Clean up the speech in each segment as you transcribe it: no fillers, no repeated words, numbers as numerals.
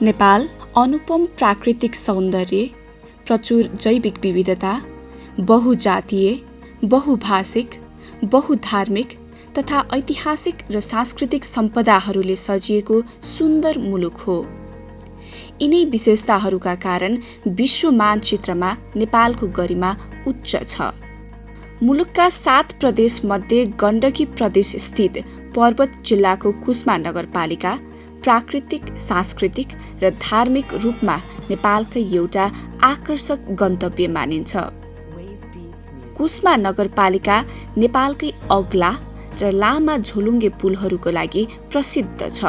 नेपाल अनुपम प्राकृतिक सौन्दर्य, प्रचुर जैविक विविधता, बहुजातीय, बहुभाषिक, बहुधार्मिक तथा ऐतिहासिक र सांस्कृतिक सम्पदाहरूले सजिएको सुन्दर मुलुक हो। यिनै विशेषताहरूका कारण विश्व मानचित्रमा नेपालको गरिमा उच्च छ। मुलुकका 7 प्रदेशमध्ये गण्डकी प्रदेश स्थित पर्वत जिल्लाको कुस्मा नगरपालिका प्राकृतिक, सांस्कृतिक र धार्मिक रूपमा नेपालकै एउटा आकर्षक गन्तव्य मानिन्छ। कुस्मा नगरपालिका नेपालकै अग्ला र लामा झोलुङ्गे पुलहरूको लागि प्रसिद्ध छ।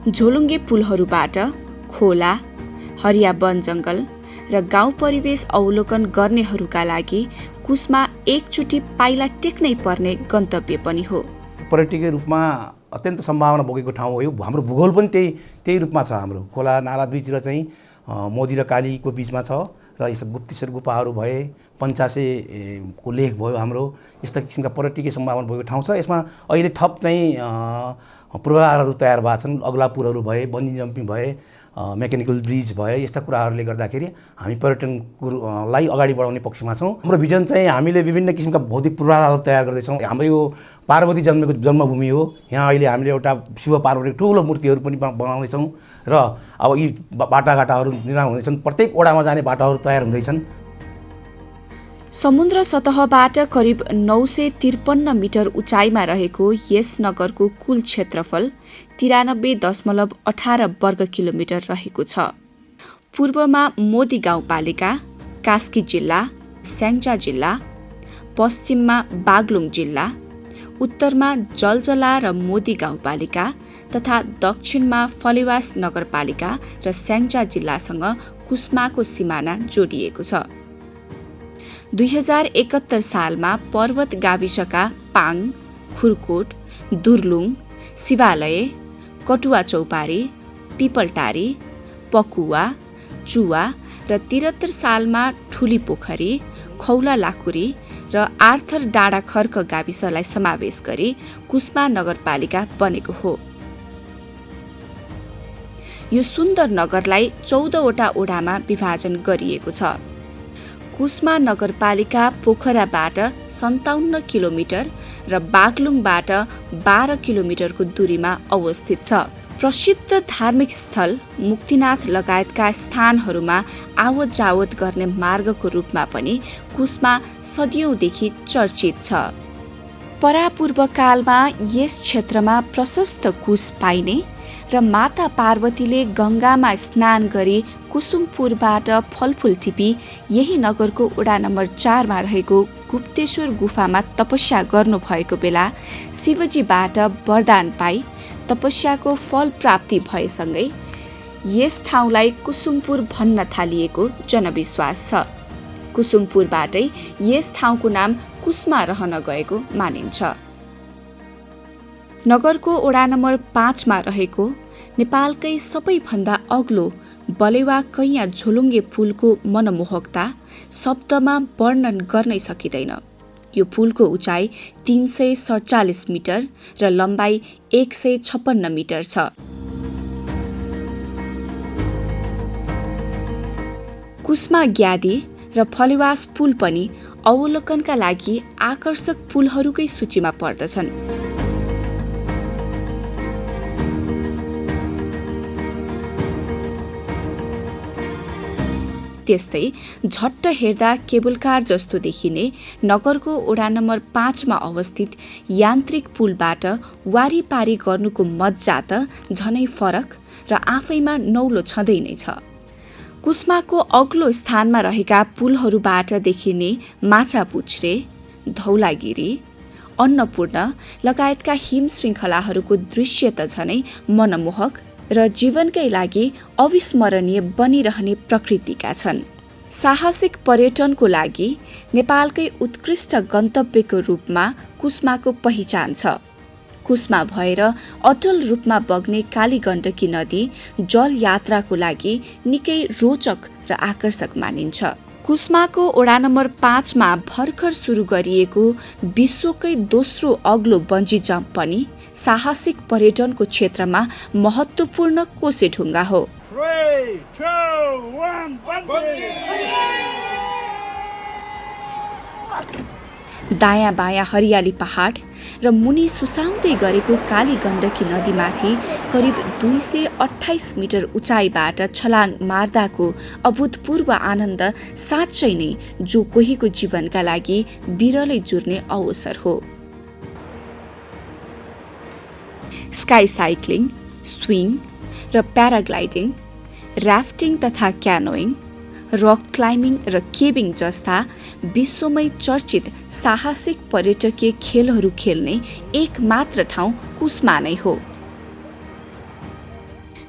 झोलुङ्गे पुलहरूबाट खोला, हरिया वन जङ्गल र गाउँ परिवेश अवलोकन गर्नेहरूका लागि कुस्मा एकचोटि पाइला टेक्नै पर्ने गन्तव्य पनि हो। पर्यटकीय रूपमा अत्यन्त सम्भावना बोकेको ठाउँ हो। हाम्रो भूगोल पनि त्यही रूपमा छ। हाम्रो खोला नाला दुईतिर चाहिँ मोदी र कालीको बिचमा छ र यस्तो गुप्तेश्वर गुफाहरू भए, पञ्चासेको लेख भयो, हाम्रो यस्ता किसिमका पर्यटकीय सम्भावना बोकेको ठाउँ छ। यसमा अहिले थप चाहिँ पूर्वाधारहरू तयार भएका छन्। अग्ला पुलहरू भए, बन्जी जम्पिङ भए, मेकानिकल ब्रिज भए, यस्ता कुराहरूले गर्दाखेरि हामी पर्यटनलाई अगाडि बढाउने पक्षमा छौँ। हाम्रो भिजन चाहिँ हामीले विभिन्न किसिमका भौतिक पूर्वाधारहरू तयार गर्दैछौँ। हाम्रो यो पार्वती जन्मेको जन्मभूमि हो। यहाँ अहिले हामीले एउटा शिव पार्वतीको ठुलो मूर्तिहरू पनि बनाउँदैछौँ र अब यी बाटाघाटाहरू निर्माण हुँदैछन्। प्रत्येक ओडामा जाने बाटाहरू तयार हुँदैछन्। समुद्र सतहबाट करिब 953 मिटर उचाइमा रहेको यस नगरको कुल क्षेत्रफल 93.18 वर्ग किलोमिटर रहेको छ। पूर्वमा मोदी गाउँपालिका, कास्की जिल्ला, स्याङ्जा जिल्ला, पश्चिममा बागलुङ जिल्ला, उत्तरमा जलजला र मोदी गाउँपालिका तथा दक्षिणमा फलेवास नगरपालिका र स्याङ्जा जिल्लासँग कुस्माको सिमाना जोडिएको छ। 2071 सालमा पर्वत गाविसका पाङ, खुरकोट, दुर्लुङ, शिवालय, कटुवा चौपारी, पिपलटारी, पकुवा, चुवा र 73 सालमा ठुली पोखरी, खौला लाकुरी र आर्थर डाँडा खर्क गाविसलाई समावेश गरी कुस्मा नगरपालिका बनेको हो। यो सुन्दर नगरलाई 14वटा ओडामा विभाजन गरिएको छ। कुस्मा नगरपालिका पोखराबाट 57 किलोमिटर र बागलुङबाट 12 किलोमिटरको दूरीमा अवस्थित छ। प्रसिद्ध धार्मिक स्थल मुक्तिनाथ लगायतका स्थानहरूमा आवत जावत गर्ने मार्गको रूपमा पनि कुस्मा सदियौँदेखि चर्चित छ। परापूर्वकालमा यस क्षेत्रमा प्रशस्त कुश पाइने र माता पार्वतीले गङ्गामा स्नान गरी कुसुमपुरबाट फलफुल टिपी यही नगरको वडा नम्बर 4 मा रहेको गुप्तेश्वर गुफामा तपस्या गर्नुभएको बेला शिवजीबाट वरदान पाई तपस्याको फल प्राप्ति भएसँगै यस ठाउँलाई कुसुमपुर भन्न थालिएको जनविश्वास छ। कुसुमपुरबाटै यस ठाउँको नाम कुस्मा रहन गएको मानिन्छ। नगरको वडा नम्बर 5 मा रहेको नेपालकै सबैभन्दा अग्लो बलेवा कैया झोलुङ्गे पुलको मनमोहकता शब्दमा वर्णन गर्नै सकिँदैन। यो पुलको उचाइ 347 मिटर र लम्बाइ 156 मिटर छ। कुस्मा ग्यादी र फलेवास पुल पनि अवलोकनका लागि आकर्षक पुलहरूकै सूचीमा पर्दछन्। त्यस्तै झट्ट हेर्दा केबल कार जस्तो देखिने नगरको वडा नम्बर 5 मा अवस्थित यान्त्रिक पुलबाट वारीपारी गर्नुको मज्जा त झनै फरक र आफैमा नौलो छँदै नै छ। कुस्माको अग्लो स्थानमा रहेका पुलहरूबाट देखिने माछापुच्छ्रे, धौलागिरी, अन्नपूर्ण लगायतका हिम श्रृङ्खलाहरूको दृश्य त झनै मनमोहक र जीवनकै लागि अविस्मरणीय बनिरहने प्रकृतिका छन्। साहसिक पर्यटनको लागि नेपालकै उत्कृष्ट गन्तव्यको रूपमा कुस्माको पहिचान छ। कुस्मा भएर अटल रूपमा बग्ने कालीगण्डकी नदी जल यात्राको लागि निकै रोचक र आकर्षक मानिन्छ। कुस्माको वडा नम्बर 5 मा भर्खर सुरु गरिएको विश्वकै दोस्रो अग्लो बन्जी जम्प पनि साहसिक पर्यटनको क्षेत्रमा महत्त्वपूर्ण कोसेढुङ्गा हो। 3, 2, 1, bungee! दायाँ बायाँ हरियाली पहाड र मुनि सुसाउँदै गरेको काली गण्डकी नदीमाथि करिब 228 मिटर उचाइबाट छलाङ मार्दाको अभूतपूर्व आनन्द साँच्चै नै जो कोहीको जीवनका लागि बिरलै जुर्ने अवसर हो। स्काई साइक्लिङ, स्विङ र प्याराग्लाइडिङ, राफ्टिङ तथा क्यानोइङ, रक क्लाइम्बिङ र केबिङ जस्ता विश्वमै चर्चित साहसिक पर्यटकीय खेलहरू खेल्ने एक मात्र ठाउँ कुस्मा नै हो।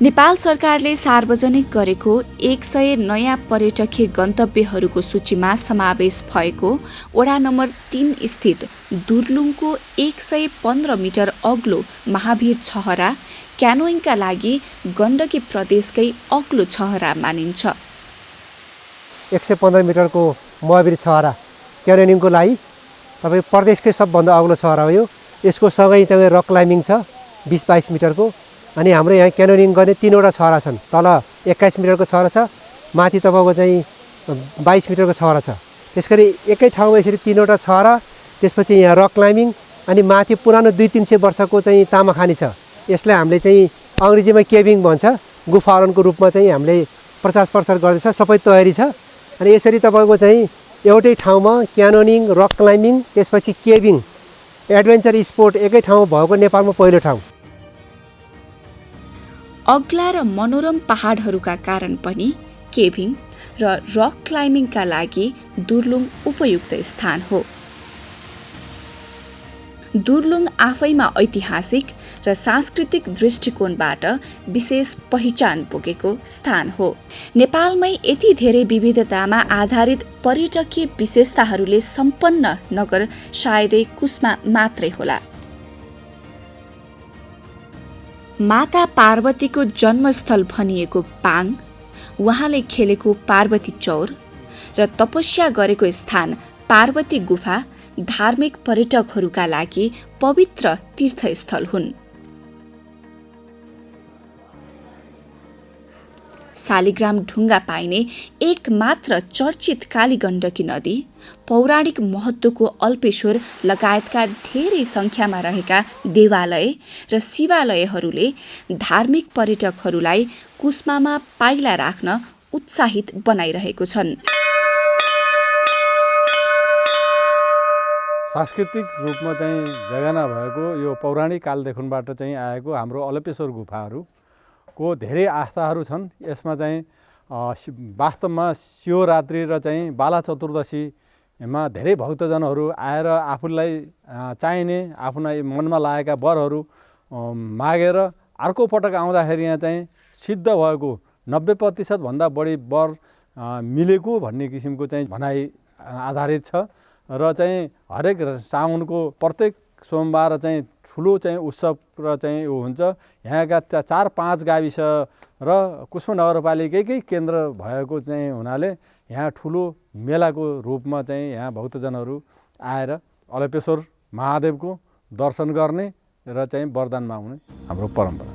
नेपाल सरकारले सार्वजनिक गरेको 100 नयाँ पर्यटकीय गन्तव्यहरूको सूचीमा समावेश भएको वडा नम्बर 3 स्थित दुर्लुङको 115 मिटर अग्लो महावीर छहरा क्यानोइङका लागि गण्डकी प्रदेशकै अग्लो छहरा मानिन्छ। 115 मिटरको महावीर छहरा क्यानोनिङको लागि तपाईँ प्रदेशकै सबभन्दा अग्लो छहरा हो यो। यसको सँगै तपाईँ रक क्लाइम्बिङ छ 20-22 मिटरको। अनि हाम्रो यहाँ क्यानोनिङ गर्ने 3वटा छहरा छन्। तल 21 मिटरको छहरा छ, माथि तपाईँको चाहिँ 22 मिटरको छहरा छ। त्यसगरी एकै ठाउँमा यसरी 3वटा छहरा, त्यसपछि यहाँ रक क्लाइम्बिङ, अनि माथि पुरानो 200-300 वर्षको चाहिँ तामाखानी छ। यसलाई हामीले चाहिँ अङ्ग्रेजीमा केबिङ भन्छ। गुफाहरूको रूपमा चाहिँ हामीले प्रचार गर्दैछ, सबै तयारी छ। अनि यसरी तपाईँको चाहिँ एउटै ठाउँमा क्यानोनिङ, रक क्लाइम्बिङ, त्यसपछि केबिङ, एडभेन्चर स्पोर्ट एकै ठाउँमा भएको नेपालमा पहिलो ठाउँ। अग्ला र मनोरम पहाडहरूका कारण पनि केबिङ र रक क्लाइम्बिङका लागि दुर्लुङ उपयुक्त स्थान हो। दुर्लुङ आफैमा ऐतिहासिक र सांस्कृतिक दृष्टिकोणबाट विशेष पहिचान बोकेको स्थान हो। नेपालमै यति धेरै विविधतामा आधारित पर्यटकीय विशेषताहरूले सम्पन्न नगर सायदै कुस्मा मात्रै होला। माता पार्वतीको जन्मस्थल भनिएको पाङ, उहाँले खेलेको पार्वती चौर र तपस्या गरेको स्थान पार्वती गुफा धार्मिक पर्यटकहरूका लागि पवित्र तीर्थस्थल हुन्। शालिग्राम ढुङ्गा पाइने एक मात्र चर्चित कालीगण्डकी नदी, पौराणिक महत्त्वको अल्पेश्वर लगायतका धेरै सङ्ख्यामा रहेका देवालय र शिवालयहरूले धार्मिक पर्यटकहरूलाई कुस्मामा पाइला राख्न उत्साहित बनाइरहेको छन्। सांस्कृतिक रूपमा चाहिँ जगना भएको यो पौराणिक कालदेखिबाट चाहिँ आएको हाम्रो अल्पेश्वर गुफाहरूको धेरै आस्थाहरू छन्। यसमा चाहिँ वास्तवमा शिवरात्रि र चाहिँ बाला चतुर्दशीमा धेरै भक्तजनहरू आएर आफूलाई चाहिने, आफूलाई मनमा लागेका वरहरू मागेर अर्को पटक आउँदाखेरि यहाँ चाहिँ सिद्ध भएको 90% भन्दा बढी वर मिलेको भन्ने किसिमको चाहिँ भनाइ आधारित छ। र चाहिँ हरेक साउनको प्रत्येक सोमबार चाहिँ ठुलो चाहिँ उत्सव र चाहिँ ऊ हुन्छ। यहाँका 4-5 गाविस र कुस्मा नगरपालिकाकै केन्द्र भएको चाहिँ हुनाले यहाँ ठुलो मेलाको रूपमा चाहिँ यहाँ भक्तजनहरू आएर अल्पेश्वर महादेवको दर्शन गर्ने र चाहिँ वरदान माग्ने हाम्रो परम्परा।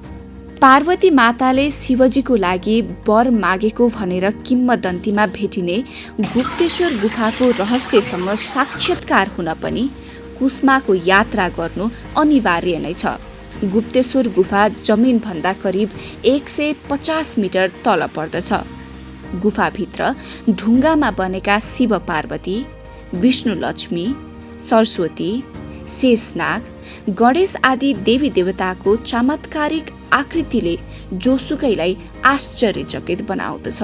पार्वती माताले शिवजीको लागि वर मागेको भनेर किम्वदन्तीमा भेटिने गुप्तेश्वर गुफाको रहस्यसँग साक्षात्कार हुन पनि कुस्माको यात्रा गर्नु अनिवार्य नै छ। गुप्तेश्वर गुफा जमिनभन्दा करिब 150 मिटर तल पर्दछ। गुफाभित्र ढुङ्गामा बनेका शिव पार्वती, विष्णु लक्ष्मी, सरस्वती, शेषनाग, गणेश आदि देवी देवताको चमत्कारिक आकृतिले जोसुकैलाई आश्चर्यचकित बनाउँदछ।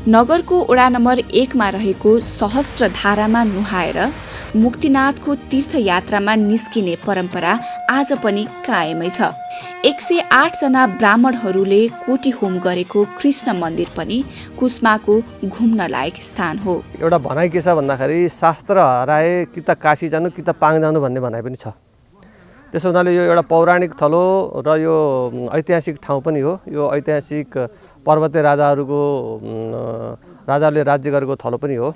नगरको वडा नम्बर 1 मा रहेको सहस्रधारामा नुहाएर मुक्तिनाथको तीर्थयात्रामा निस्किने परम्परा आज पनि कायमै छ। 108 जना ब्राह्मणहरूले कोटी होम गरेको कृष्ण मन्दिर पनि कुस्माको घुम्न लायक स्थान हो। एउटा भनाइ के छ भन्दाखेरि शास्त्र हराए कि त काशी जानु कि त पाङ जानु भन्ने भनाइ पनि छ। त्यसो हुनाले यो एउटा पौराणिक थलो र यो ऐतिहासिक ठाउँ पनि हो। यो ऐतिहासिक पर्वतीय राजाहरूले राज्य गरेको थलो पनि हो।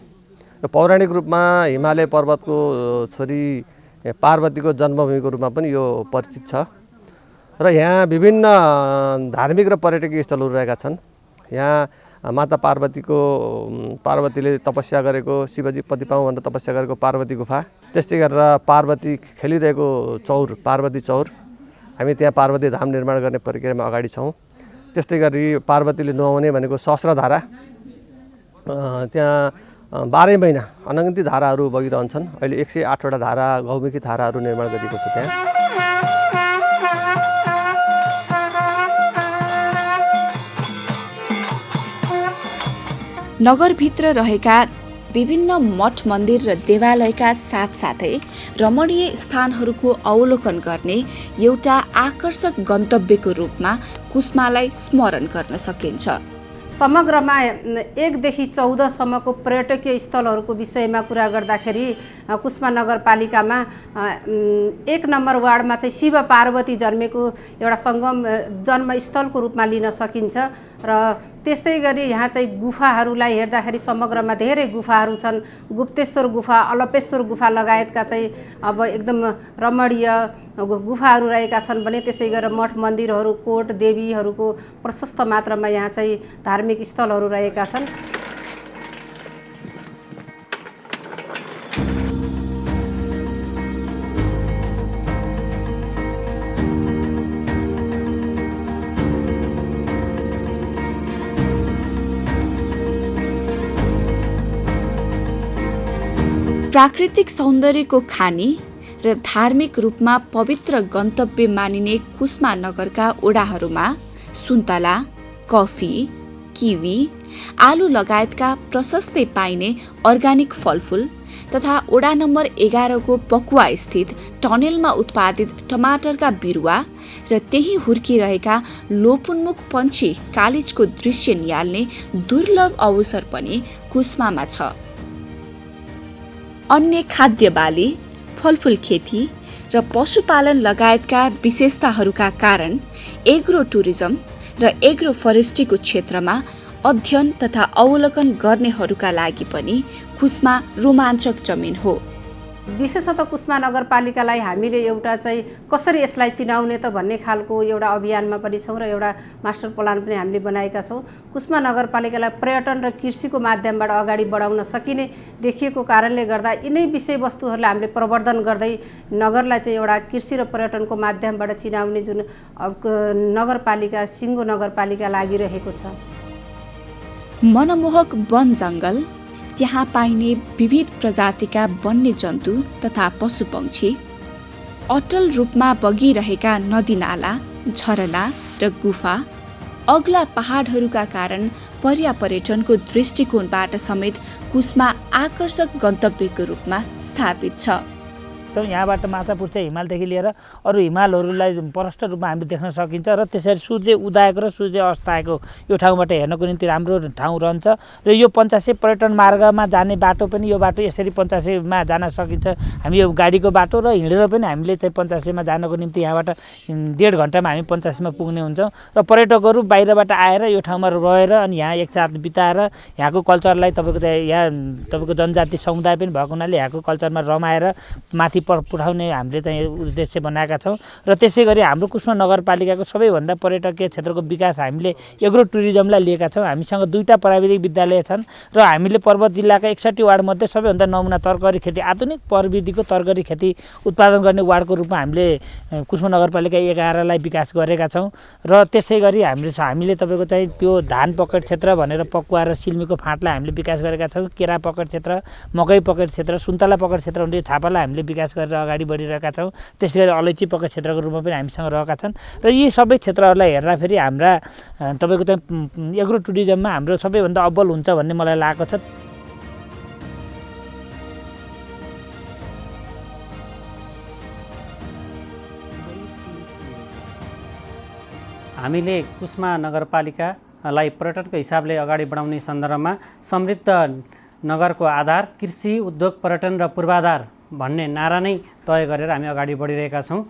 यो पौराणिक रूपमा हिमालय पर्वतको छोरी पार्वतीको जन्मभूमिको रूपमा पनि यो परिचित छ। र यहाँ विभिन्न धार्मिक र पर्यटकीय स्थलहरू रहेका छन्। यहाँ माता पार्वतीले तपस्या गरेको, शिवजी पति पाउँ भनेर तपस्या गरेको पार्वती गुफा, त्यस्तै गरेर पार्वती खेलिरहेको चौर, पार्वती चौर, हामी त्यहाँ पार्वती धाम निर्माण गर्ने प्रक्रियामा अगाडि छौँ। त्यस्तै गरी पार्वतीले नुहाउने भनेको सहस्रधारा, त्यहाँ 12 महिना अनगन्ती धाराहरू बगिरहन्छन्। अहिले 108वटा धारा, गौमुखी धाराहरू निर्माण गरिएको छ त्यहाँ। नगरभित्र रहेका विभिन्न मठ मन्दिर र देवालयका साथसाथै रमणीय स्थानहरूको अवलोकन गर्ने एउटा आकर्षक गन्तव्यको रूपमा कुस्मालाई स्मरण गर्न सकिन्छ। समग्रमा 1 देखि 14 सम्मको पर्यटकीय स्थलहरूको विषयमा कुरा गर्दाखेरि कुस्मा नगरपालिकामा 1 नम्बर वार्डमा चाहिँ शिव पार्वती जन्मेको एउटा सङ्गम जन्मस्थलको रूपमा लिन सकिन्छ। र त्यस्तै गरी यहाँ चाहिँ गुफाहरूलाई हेर्दाखेरि समग्रमा धेरै गुफाहरू छन्। गुप्तेश्वर गुफा, अलपेश्वर गुफा लगायतका चाहिँ अब एकदम रमणीय गुफाहरू रहेका छन् भने त्यसै गरेर मठ मन्दिरहरू, कोट देवीहरूको प्रशस्त मात्रामा यहाँ चाहिँ धार्मिक स्थलहरू रहेका छन्। प्राकृतिक सौन्दर्यको खानी र धार्मिक रूपमा पवित्र गन्तव्य मानिने कुस्मा नगरका ओडाहरूमा सुन्तला, कफी, किवी, आलु लगायतका प्रशस्तै पाइने अर्गानिक फलफुल तथा ओडा नम्बर 11 को पकुवा स्थित टनेलमा उत्पादित टमाटरका बिरुवा र त्यही हुर्किरहेका लोपुन्मुख पन्छी कालिजको दृश्य निहाल्ने दुर्लभ अवसर पनि कुस्मामा छ। अन्य खाद्य बाली, फलफुल खेती र पशुपालन लगायतका विशेषताहरूका कारण एग्रो टुरिज्म र एग्रो फरेस्ट्रीको क्षेत्रमा अध्ययन तथा अवलोकन गर्नेहरूका लागि पनि कुस्मा रोमाञ्चक जमिन हो। विशेषतः कुस्मा नगरपालिकालाई हामीले एउटा चाहिँ कसरी यसलाई चिनाउने त भन्ने खालको एउटा अभियानमा पनि छौँ र एउटा मास्टर प्लान पनि हामीले बनाएका छौँ। कुस्मा नगरपालिकालाई पर्यटन र कृषिको माध्यमबाट अगाडि बढाउन सकिने देखिएको कारणले गर्दा यिनै विषयवस्तुहरूलाई हामीले प्रवर्धन गर्दै नगरलाई चाहिँ एउटा कृषि र पर्यटनको माध्यमबाट चिनाउने जुन नगरपालिका सिङ्गो नगरपालिका लागिरहेको छ। मनमोहक वन जङ्गल, त्यहाँ पाइने विविध प्रजातिका वन्यजन्तु तथा पशुपक्षी, अटल रूपमा बगिरहेका नदीनाला, झरना र गुफा, अग्ला पहाडहरूका कारण पर्यटनको दृष्टिकोणबाट समेत कुस्मा आकर्षक गन्तव्यको रूपमा स्थापित छ। यहाँबाट माछापुच्छ्रे हिमालदेखि लिएर अरू हिमालहरूलाई प्रष्ट रूपमा हामीले देख्न सकिन्छ र त्यसरी सूर्य उदाएको र सूर्य अस्ताएको यो ठाउँबाट हेर्नको निम्ति राम्रो ठाउँ रहन्छ। र यो पञ्चासे पर्यटन मार्गमा जाने बाटो पनि यो बाटो यसरी पञ्चासेमा जान सकिन्छ। हामी यो गाडीको बाटो र हिँडेर पनि हामीले चाहिँ पञ्चासेमा जानको निम्ति यहाँबाट 1.5 घन्टामा हामी पञ्चासेमा पुग्ने हुन्छौँ। र पर्यटकहरू बाहिरबाट आएर यो ठाउँमा रहेर अनि यहाँ एक साथ बिताएर यहाँको कल्चरलाई तपाईँको जनजाति समुदाय पनि भएको हुनाले यहाँको कल्चरमा रमाएर माथि पुर्याउने हामीले चाहिँ उद्देश्य बनाएका छौँ। र त्यसै गरी हाम्रो कुस्मा नगरपालिकाको सबैभन्दा पर्यटकीय क्षेत्रको विकास हामीले एग्रो टुरिज्मलाई लिएका छौँ। हामीसँग 2टा प्राविधिक विद्यालय छन् र हामीले पर्वत जिल्लाका 61 वार्डमध्ये सबैभन्दा नमुना तरकारी खेती, आधुनिक प्रविधिको तरकारी खेती उत्पादन गर्ने वार्डको रूपमा हामीले कुस्मा नगरपालिका 11लाई विकास गरेका छौँ। र त्यसै गरी हामीले तपाईँको चाहिँ त्यो धान पकेट क्षेत्र भनेर पकुवा र सिल्मीको फाँटलाई हामीले विकास गरेका छौँ। केरा पकेट क्षेत्र, मकै पकेट क्षेत्र, सुन्तला पकेट क्षेत्र हुने छापालाई हामीले विकास गरेर अगाडि बढिरहेका छौँ। त्यसै गरी अलैँची पकेट क्षेत्रको रूपमा पनि हामीसँग रहेका छन्। र यी सबै क्षेत्रहरूलाई हेर्दाखेरि हाम्रा तपाईँको चाहिँ एग्रो टुरिज्ममा हाम्रो सबैभन्दा अब्बल हुन्छ भन्ने मलाई लागेको छ। हामीले कुस्मा नगरपालिकालाई पर्यटनको हिसाबले अगाडि बढाउने सन्दर्भमा समृद्ध नगरको आधार कृषि, उद्योग, पर्यटन र पूर्वाधार भन्ने नारा नै तय गरेर हामी अगाडि बढिरहेका छौँ।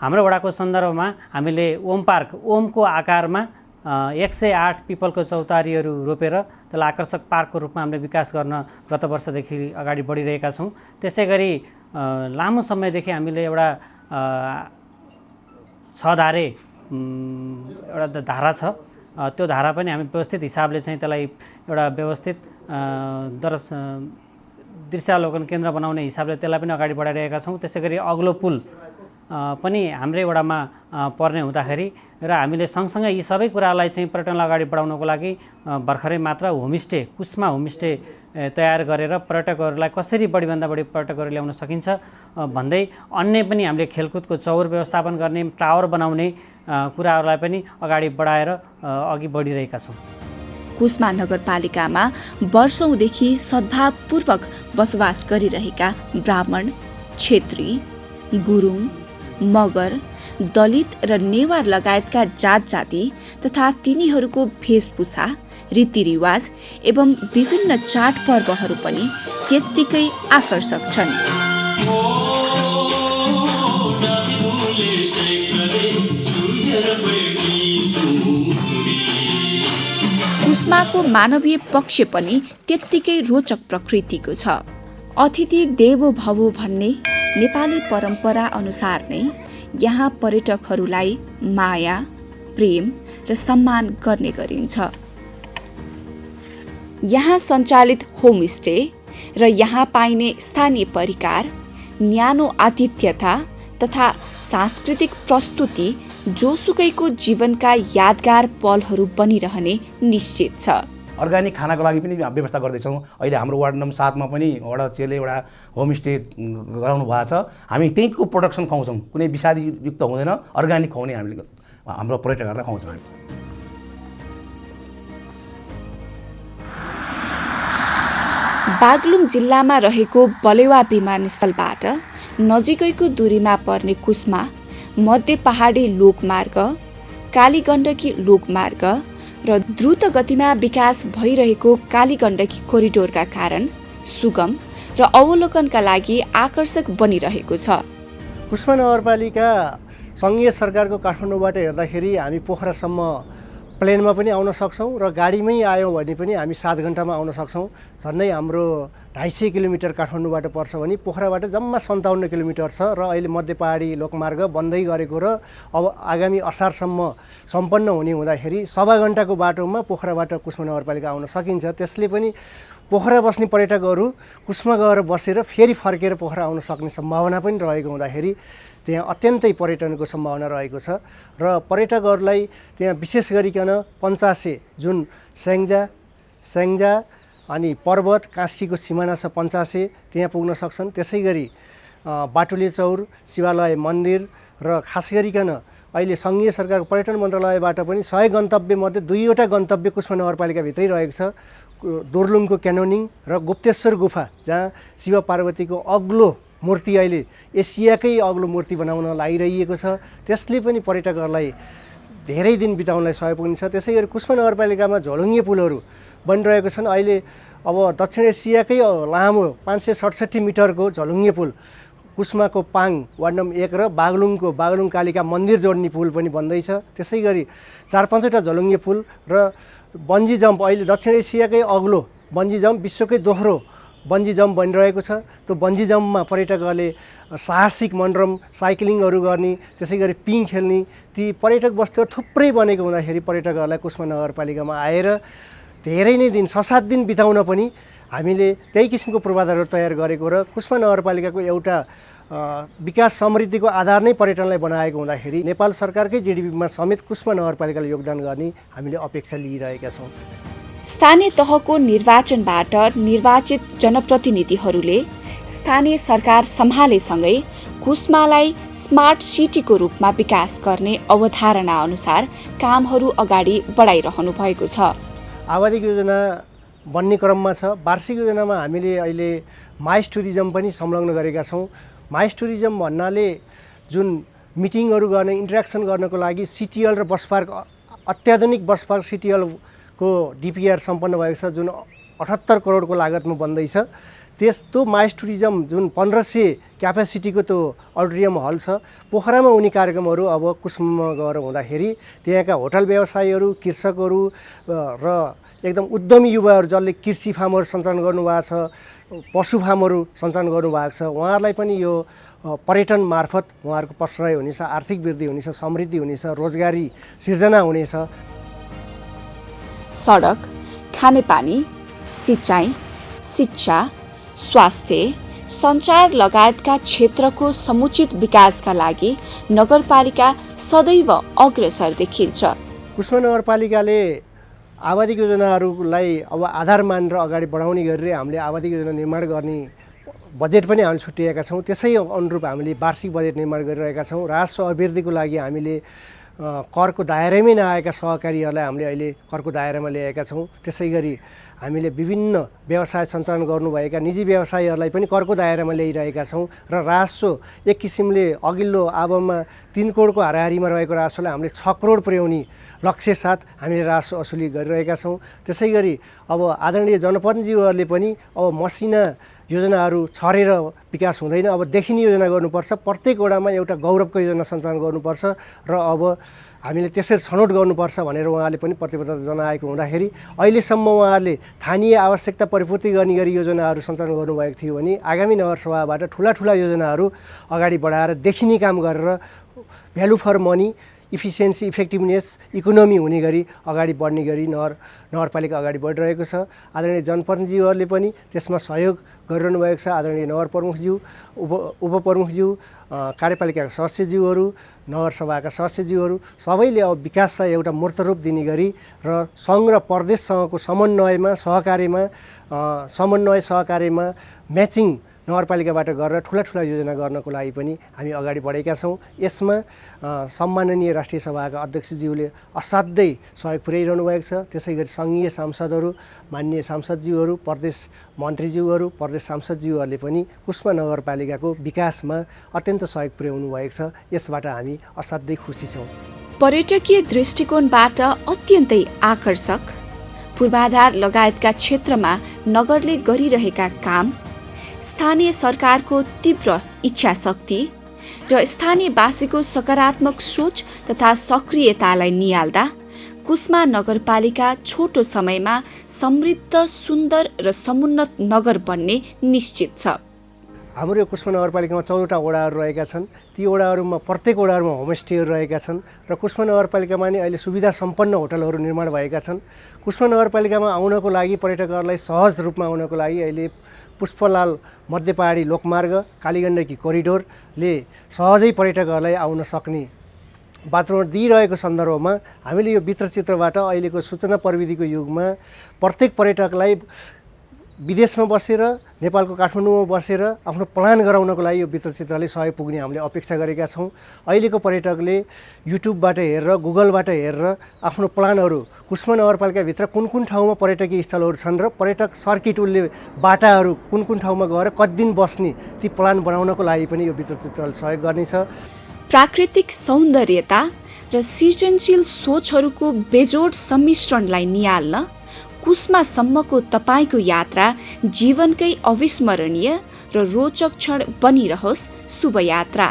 हाम्रो वडाको सन्दर्भमा हामीले ओम पार्क, ओमको आकारमा 108 पिपलको चौतारीहरू रोपेर त्यसलाई आकर्षक पार्कको रूपमा हामीले विकास गर्न गत वर्षदेखि अगाडि बढिरहेका छौँ। त्यसै गरी लामो समयदेखि हामीले एउटा 6 धारे एउटा धारा छ, त्यो धारा पनि हामी व्यवस्थित हिसाबले चाहिँ त्यसलाई एउटा व्यवस्थित दृश्यावलोकन केन्द्र बनाउने हिसाबले त्यसलाई पनि अगाडि बढाइरहेका छौँ। त्यसै गरी अग्लो पुल पनि हाम्रै वडामा पर्ने हुँदाखेरि र हामीले सँगसँगै यी सबै कुरालाई चाहिँ पर्यटनलाई अगाडि बढाउनको लागि भर्खरै मात्र होमस्टे कुस्मा होमस्टे तयार गरेर पर्यटकहरूलाई कसरी बढीभन्दा बढी पर्यटकहरू ल्याउन सकिन्छ भन्दै अन्य पनि हामीले खेलकुदको चौर व्यवस्थापन गर्ने, टावर बनाउने कुराहरूलाई पनि अगाडि बढाएर अघि बढिरहेका छौँ। कुस्मा नगरपालिकामा वर्षौंदेखि सद्भावपूर्वक बसोबास गरिरहेका ब्राह्मण, क्षेत्री, गुरुङ, मगर, दलित र नेवार लगायतका जात जाति तथा तिनीहरूको वेशभूषा, रीतिरिवाज एवं विभिन्न चाडपर्वहरू पनि त्यत्तिकै आकर्षक छन्। कुस्माको मानवीय पक्ष पनि त्यत्तिकै रोचक प्रकृतिको छ। अतिथि देवो भवो भन्ने नेपाली परम्परा अनुसार नै यहाँ पर्यटकहरूलाई माया, प्रेम र सम्मान गर्ने गरिन्छ। यहाँ सञ्चालित होमस्टे र यहाँ पाइने स्थानीय परिकार, न्यानो आतिथ्यता तथा सांस्कृतिक प्रस्तुति जोसुकैको जीवनका यादगार पलहरू बनिरहने निश्चित छ। अर्ग्यानिक खानाको लागि पनि व्यवस्था गर्दैछौँ। अहिले हाम्रो वार्ड नम्बर 7 मा पनि वडा अध्यक्षले एउटा होमस्टे गराउनु भएको छ। हामी त्यहीँको प्रोडक्सन खुवाउँछौँ, कुनै विषादीयुक्त हुँदैन, अर्ग्यानिक खुवाउने हामीले हाम्रो पर्यटकहरूलाई खुवाउँछौँ। बागलुङ जिल्लामा रहेको बलेवा विमानस्थलबाट नजिकैको दूरीमा पर्ने कुस्मा मध्य पहाडी लोकमार्ग, कालीगण्डकी लोकमार्ग र द्रुत गतिमा विकास भइरहेको कालीगण्डकी कोरिडोरका कारण सुगम र अवलोकनका लागि आकर्षक बनिरहेको छ। कुस्मा नगरपालिका सङ्घीय सरकारको काठमाडौँबाट हेर्दाखेरि हामी पोखरासम्म प्लेनमा पनि आउन सक्छौँ र गाडीमै आयौँ भने पनि हामी 7 घन्टामा आउन सक्छौँ। झन्डै हाम्रो 250 किलोमिटर काठमाडौँबाट पर्छ भने पोखराबाट जम्मा 57 किलोमिटर छ र अहिले मध्य पहाडी लोकमार्ग बन्दै गरेको र अब आगामी असारसम्म सम्पन्न हुने हुँदाखेरि 1.5 घन्टाको बाटोमा पोखराबाट कुस्मा नगरपालिका आउन सकिन्छ। त्यसले पनि पोखरा बस्ने पर्यटकहरू कुस्मा गएर बसेर फेरि फर्केर पोखरा आउन सक्ने सम्भावना पनि रहेको हुँदाखेरि त्यहाँ अत्यन्तै पर्यटनको सम्भावना रहेको छ र पर्यटकहरूलाई त्यहाँ विशेष गरिकन पञ्चासे जुन स्याङ्जा अनि पर्वत कास्कीको सिमाना छ पञ्चासे, त्यहाँ पुग्न सक्छन्। त्यसै गरी बाटुले चौर, शिवालय मन्दिर र खास गरिकन अहिले सङ्घीय सरकारको पर्यटन मन्त्रालयबाट पनि 100 गन्तव्यमध्ये 2वटा गन्तव्य कुस्मा नगरपालिकाभित्रै रहेको छ। दोर्लुङको क्यानोनिङ र गुप्तेश्वर गुफा, जहाँ शिव पार्वतीको अग्लो मूर्ति अहिले एसियाकै अग्लो मूर्ति बनाउन लागिरहेको छ। त्यसले पनि पर्यटकहरूलाई धेरै दिन बिताउनलाई सहयोग पुग्छ। त्यसै गरी कुस्मा नगरपालिकामा झोलुङ्गे पुलहरू बनिरहेको छन्। अहिले अब दक्षिण एसियाकै लामो 567 मिटरको झोलुङ्गे पुल कुस्माको पाङ वार्ड नम्बर 1 र बागलुङ कालिका मन्दिर जोड्ने पुल पनि बन्दैछ। त्यसै गरी 4-5वटा झोलुङ्गे पुल र बन्जी जम्प, अहिले दक्षिण एसियाकै अग्लो बन्जी जम्प, विश्वकै दोस्रो बन्जी जम्प बनिरहेको छ। त्यो बन्जी जम्पमा पर्यटकहरूले साहसिक मनोरम साइक्लिङहरू गर्ने, त्यसै गरी पिङ खेल्ने, ती पर्यटक वस्तुहरू थुप्रै बनेको हुँदाखेरि पर्यटकहरूलाई कुस्मा नगरपालिकामा आएर धेरै नै दिन 6-7 दिन बिताउन पनि हामीले त्यही किसिमको पूर्वाधारहरू तयार गरेको र कुस्मा नगरपालिकाको एउटा विकास समृद्धिको आधार नै पर्यटनलाई बनाएको हुँदाखेरि नेपाल सरकारकै जिडिपीमा समेत कुस्मा नगरपालिकाले योगदान गर्ने हामीले अपेक्षा लिइरहेका छौँ। स्थानीय तहको निर्वाचनबाट निर्वाचित जनप्रतिनिधिहरूले स्थानीय सरकार सम्हालेसँगै कुस्मालाई स्मार्ट सिटीको रूपमा विकास गर्ने अवधारणा अनुसार कामहरू अगाडि बढाइरहनु भएको छ। आवादिक योजना बन्ने क्रममा छ। वार्षिक योजनामा हामीले अहिले माइस टुरिज्म पनि संलग्न गरेका छौँ। माइस टुरिज्म भन्नाले जुन मिटिङहरू गर्ने, इन्टरेक्सन गर्नको लागि सिटिएल र बस पार्क, अत्याधुनिक बस पार्क सिटिएलको डिपिआर सम्पन्न भएको छ, जुन 78 करोडको लागतमा बन्दैछ। त्यस्तो माइस टुरिज्म जुन 1500 क्यापेसिटीको त्यो अडिटोरियम हल छ, पोखरामा हुने कार्यक्रमहरू अब कुस्मामा गएर हुँदाखेरि त्यहाँका होटल व्यवसायीहरू, कृषकहरू र एकदम उद्यमी युवाहरू जसले कृषि फार्महरू सञ्चालन गर्नुभएको छ, पशु फार्महरू सञ्चालन गर्नुभएको छ, उहाँहरूलाई पनि यो पर्यटन मार्फत उहाँहरूको प्रश्रय हुनेछ, आर्थिक वृद्धि हुनेछ, समृद्धि हुनेछ, रोजगारी सिर्जना हुनेछ। सडक, खानेपानी, सिँचाइ, शिक्षा, स्वास्थ्य, सञ्चार लगायतका क्षेत्रको समुचित विकासका लागि नगरपालिका सदैव अग्रसर देखिन्छ। कुस्मा नगरपालिकाले आवादिक योजनाहरूलाई अब आधार मानेर अगाडि बढाउने गरेर हामीले आवादिक योजना निर्माण गर्ने बजेट पनि हामीले छुट्याएका छौँ। त्यसै अनुरूप हामीले वार्षिक बजेट निर्माण गरिरहेका छौँ। राजस्व अभिवृद्धिको लागि हामीले करको दायरामै नआएका सहकारीहरूलाई हामीले अहिले करको दायरामा ल्याएका छौँ। त्यसै गरी हामीले विभिन्न व्यवसाय सञ्चालन गर्नुभएका निजी व्यवसायीहरूलाई पनि करको दायरामा ल्याइरहेका छौँ र राजस्व एक किसिमले अघिल्लो आबममा 3 करोडको हाराहारीमा रहेको राजस्वलाई हामीले 6 करोड पुर्याउने लक्ष्य साथ हामीले राजस्व असुली गरिरहेका छौँ। त्यसै गरी अब आदरणीय जनप्रतिनिधिहरूले पनि अब मसिना योजनाहरू छरेर विकास हुँदैन, अब देखिने योजना गर्नुपर्छ। प्रत्येक वडामा एउटा गौरवको योजना सञ्चालन गर्नुपर्छ र अब हामीले त्यसरी छनौट गर्नुपर्छ भनेर उहाँले पनि प्रतिबद्धता जनाएको हुँदाखेरि अहिलेसम्म उहाँहरूले स्थानीय आवश्यकता परिपूर्ति गर्ने गरी योजनाहरू सञ्चालन गर्नुभएको थियो भने आगामी नगरसभाबाट ठुला योजनाहरू अगाडि बढाएर देखिने काम गरेर value for money, efficiency, effectiveness, economy हुने गरी अगाडि बढ्ने गरी नगरपालिका अगाडि बढिरहेको छ। आदरणीय जनप्रतिनिधिहरूले पनि त्यसमा सहयोग गरिरहनु भएको छ। आदरणीय नगर प्रमुखज्यू, उपप्रमुखज्यू, कार्यपालिकाका सदस्यज्यूहरू, नगरसभाका सदस्यज्यूहरू सबैले अब विकासलाई एउटा मूर्त रूप दिने गरी र सङ्घ र प्रदेशसँगको समन्वय सहकार्यमा म्याचिङ नगरपालिकाबाट गरेर ठुला योजना गर्नको लागि पनि हामी अगाडि बढेका छौँ। यसमा सम्माननीय राष्ट्रिय सभाका अध्यक्षज्यूले असाध्यै सहयोग पुर्याइरहनु भएको छ। त्यसै गरी सङ्घीय सांसदहरू, माननीय सांसदज्यूहरू, प्रदेश मन्त्रीज्यूहरू, प्रदेश सांसदज्यूहरूले पनि कुस्मा नगरपालिकाको विकासमा अत्यन्त सहयोग पुर्याउनु भएको छ। यसबाट हामी असाध्यै खुसी छौँ। पर्यटकीय दृष्टिकोणबाट अत्यन्तै आकर्षक पूर्वाधार लगायतका क्षेत्रमा नगरले गरिरहेका काम, स्थानीय सरकारको तीव्र इच्छाशक्ति र स्थानीयवासीको सकारात्मक सोच तथा सक्रियतालाई नियाल्दा कुस्मा नगरपालिका छोटो समयमा समृद्ध, सुन्दर र समुन्नत नगर बन्ने निश्चित छ। हाम्रो यो कुस्मा नगरपालिकामा 14वटा वडाहरू रहेका छन्। ती वडाहरूमा प्रत्येक वडाहरूमा होमस्टेहरू रहेका छन् र कुस्मा नगरपालिकामा नै अहिले सुविधा सम्पन्न होटलहरू निर्माण भएका छन्। कुस्मा नगरपालिकामा आउनको लागि पर्यटकहरूलाई सहज रूपमा आउनको लागि अहिले पुष्पलाल मध्य पहाडी लोकमार्ग, कालीगण्डकी कोरिडोरले सहजै पर्यटकहरूलाई आउन सक्ने वातावरण दिइरहेको सन्दर्भमा हामीले यो वृत्तचित्रबाट अहिलेको सूचना प्रविधिको युगमा प्रत्येक पर्यटकलाई विदेशमा बसेर, नेपालको काठमाडौँमा बसेर आफ्नो प्लान गराउनको लागि यो वृत्तचित्रले सहयोग पुग्ने हामीले अपेक्षा गरेका छौँ। अहिलेको पर्यटकले युट्युबबाट हेरेर, गुगलबाट हेरेर आफ्नो प्लानहरू कुस्मा नगरपालिकाभित्र कुन ठाउँमा पर्यटकीय स्थलहरू छन् र पर्यटक सर्किट उसले बाटाहरू कुन ठाउँमा गएर कति दिन बस्ने ती प्लान बनाउनको लागि पनि यो वृत्तचित्रले सहयोग गर्नेछ। प्राकृतिक सौन्दर्यता र सृजनशील सोचहरूको बेजोड सम्मिश्रणलाई नियाल्न कुस्मासम्मको तपाईँको यात्रा जीवनकै अविस्मरणीय र रोचक क्षण बनिरहोस्। शुभ यात्रा।